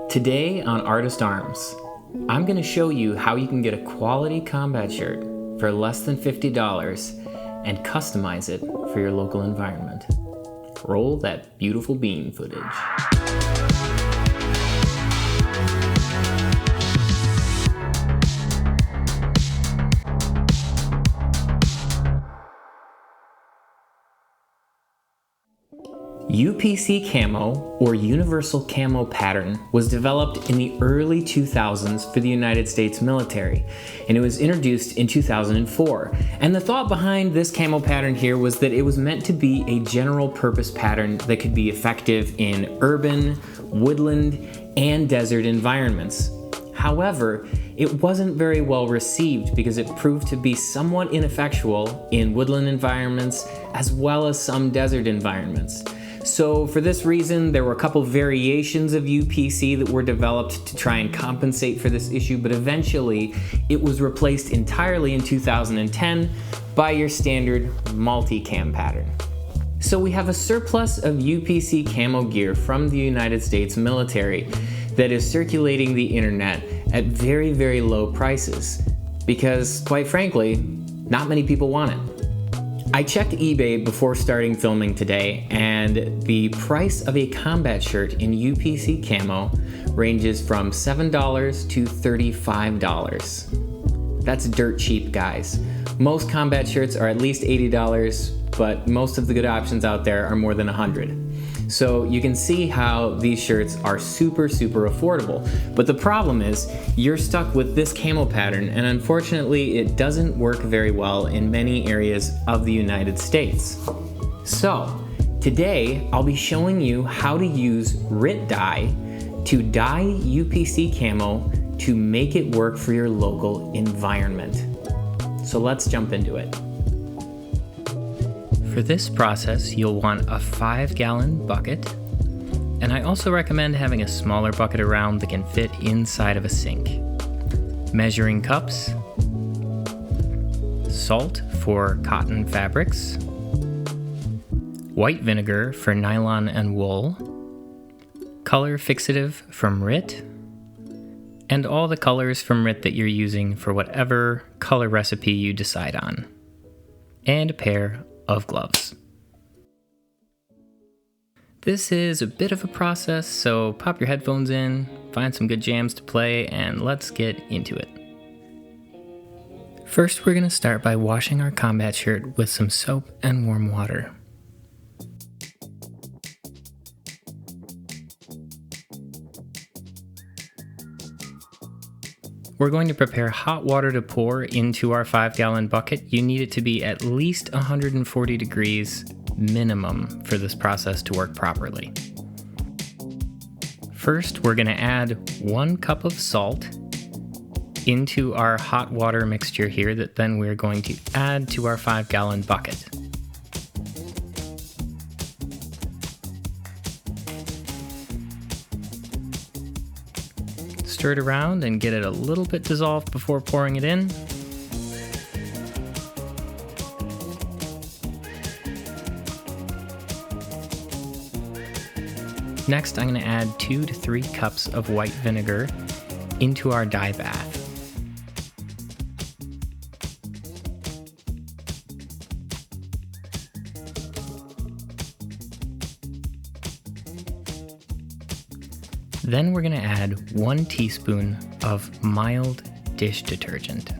Today on Artist Arms, I'm going to show you how you can get a quality combat shirt for less than $50 and customize it for your local environment. Roll that beautiful bean footage. UPC Camo, or Universal Camo Pattern, was developed in the early 2000s for the United States military, and it was introduced in 2004. And the thought behind this camo pattern here was that it was meant to be a general purpose pattern that could be effective in urban, woodland, and desert environments. However, it wasn't very well received because it proved to be somewhat ineffectual in woodland environments as well as some desert environments. So for this reason, there were a couple variations of UPC that were developed to try and compensate for this issue, but eventually it was replaced entirely in 2010 by your standard multi-cam pattern. So we have a surplus of UPC camo gear from the United States military that is circulating the internet at very, very low prices because, quite frankly, not many people want it. I checked eBay before starting filming today, and the price of a combat shirt in UPC camo ranges from $7 to $35. That's dirt cheap, guys. Most combat shirts are at least $80, but most of the good options out there are more than $100. So you can see how these shirts are super affordable. But the problem is, you're stuck with this camo pattern, and unfortunately it doesn't work very well in many areas of the United States. So today I'll be showing you how to use Rit Dye to dye UPC camo to make it work for your local environment. So let's jump into it. For this process, you'll want a 5-gallon bucket, and I also recommend having a smaller bucket around that can fit inside of a sink. Measuring cups, salt for cotton fabrics, white vinegar for nylon and wool, color fixative from Rit, and all the colors from Rit that you're using for whatever color recipe you decide on, and a pair of gloves. This is a bit of a process, so pop your headphones in, find some good jams to play, and let's get into it. First, we're going to start by washing our combat shirt with some soap and warm water. We're going to prepare hot water to pour into our 5-gallon bucket. You need it to be at least 140 degrees minimum for this process to work properly. First, we're going to add 1 cup of salt into our hot water mixture here that then we're going to add to our 5-gallon bucket. Stir it around and get it a little bit dissolved before pouring it in. Next, I'm going to add 2 to 3 cups of white vinegar into our dye bath. Then we're going to add 1 teaspoon of mild dish detergent.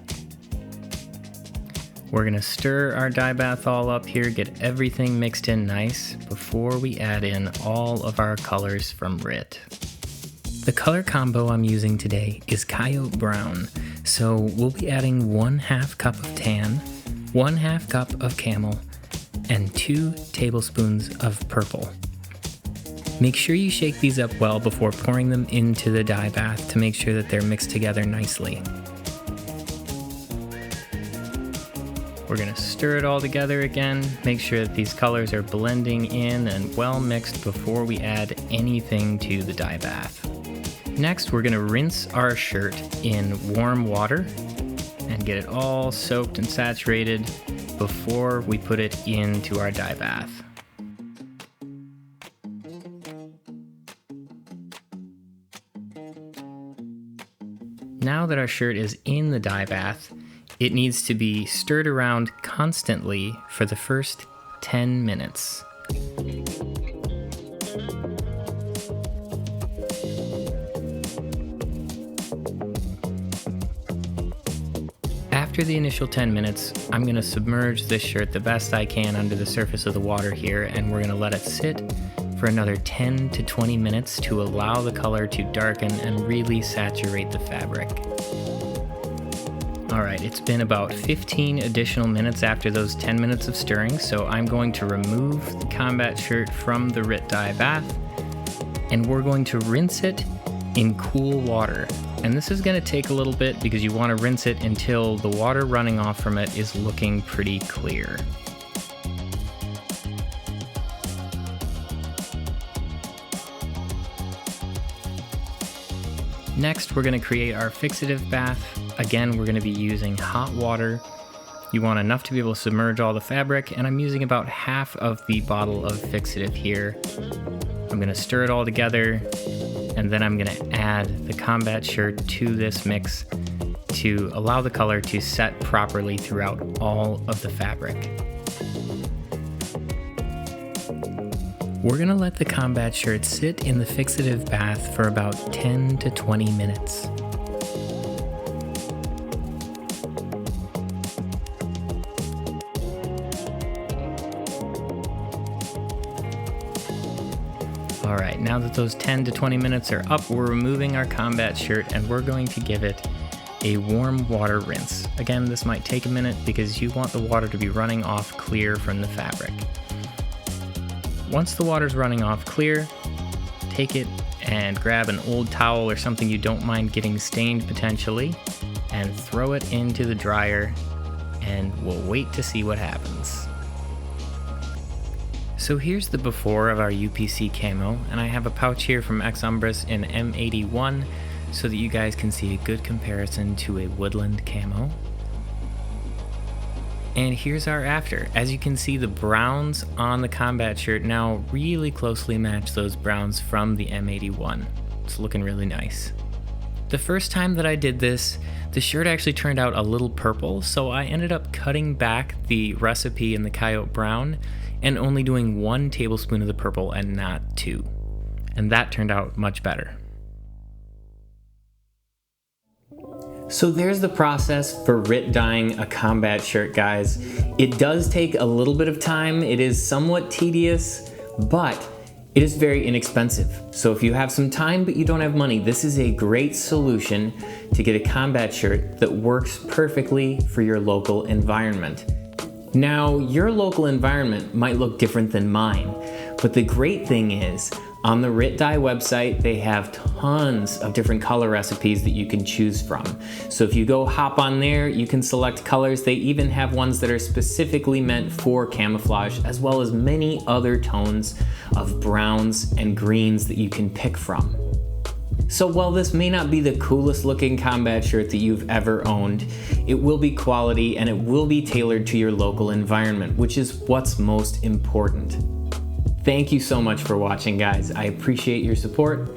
We're going to stir our dye bath all up here, get everything mixed in nice before we add in all of our colors from Rit. The color combo I'm using today is Coyote Brown, so we'll be adding 1/2 cup of tan, 1/2 cup of camel, and 2 tablespoons of purple. Make sure you shake these up well before pouring them into the dye bath to make sure that they're mixed together nicely. We're going to stir it all together again, make sure that these colors are blending in and well mixed before we add anything to the dye bath. Next, we're going to rinse our shirt in warm water and get it all soaked and saturated before we put it into our dye bath. Now that our shirt is in the dye bath, it needs to be stirred around constantly for the first 10 minutes. After the initial 10 minutes, I'm going to submerge this shirt the best I can under the surface of the water here, and we're going to let it sit for another 10 to 20 minutes to allow the color to darken and really saturate the fabric. Alright, it's been about 15 additional minutes after those 10 minutes of stirring, so I'm going to remove the combat shirt from the Rit Dye bath, and we're going to rinse it in cool water. And this is going to take a little bit because you want to rinse it until the water running off from it is looking pretty clear. Next, we're going to create our fixative bath. Again, we're going to be using hot water. You want enough to be able to submerge all the fabric, and I'm using about half of the bottle of fixative here. I'm going to stir it all together, and then I'm going to add the combat shirt to this mix to allow the color to set properly throughout all of the fabric. We're going to let the combat shirt sit in the fixative bath for about 10 to 20 minutes. Alright, now that those 10 to 20 minutes are up, we're removing our combat shirt and we're going to give it a warm water rinse. Again, this might take a minute because you want the water to be running off clear from the fabric. Once the water's running off clear, take it and grab an old towel or something you don't mind getting stained potentially, and throw it into the dryer, and we'll wait to see what happens. So here's the before of our UPC camo, and I have a pouch here from Ex Umbris in M81 so that you guys can see a good comparison to a woodland camo. And here's our after. As you can see, the browns on the combat shirt now really closely match those browns from the M81. It's looking really nice. The first time that I did this, the shirt actually turned out a little purple, so I ended up cutting back the recipe in the coyote brown and only doing 1 tablespoon of the purple and not 2. And that turned out much better. So there's the process for Rit dyeing a combat shirt, guys. It does take a little bit of time. It is somewhat tedious, but it is very inexpensive. So if you have some time but you don't have money, this is a great solution to get a combat shirt that works perfectly for your local environment. Now, your local environment might look different than mine, but the great thing is, on the Rit Dye website, they have tons of different color recipes that you can choose from. So if you go hop on there, you can select colors. They even have ones that are specifically meant for camouflage, as well as many other tones of browns and greens that you can pick from. So while this may not be the coolest looking combat shirt that you've ever owned, it will be quality and it will be tailored to your local environment, which is what's most important. Thank you so much for watching, guys. I appreciate your support,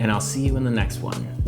and I'll see you in the next one.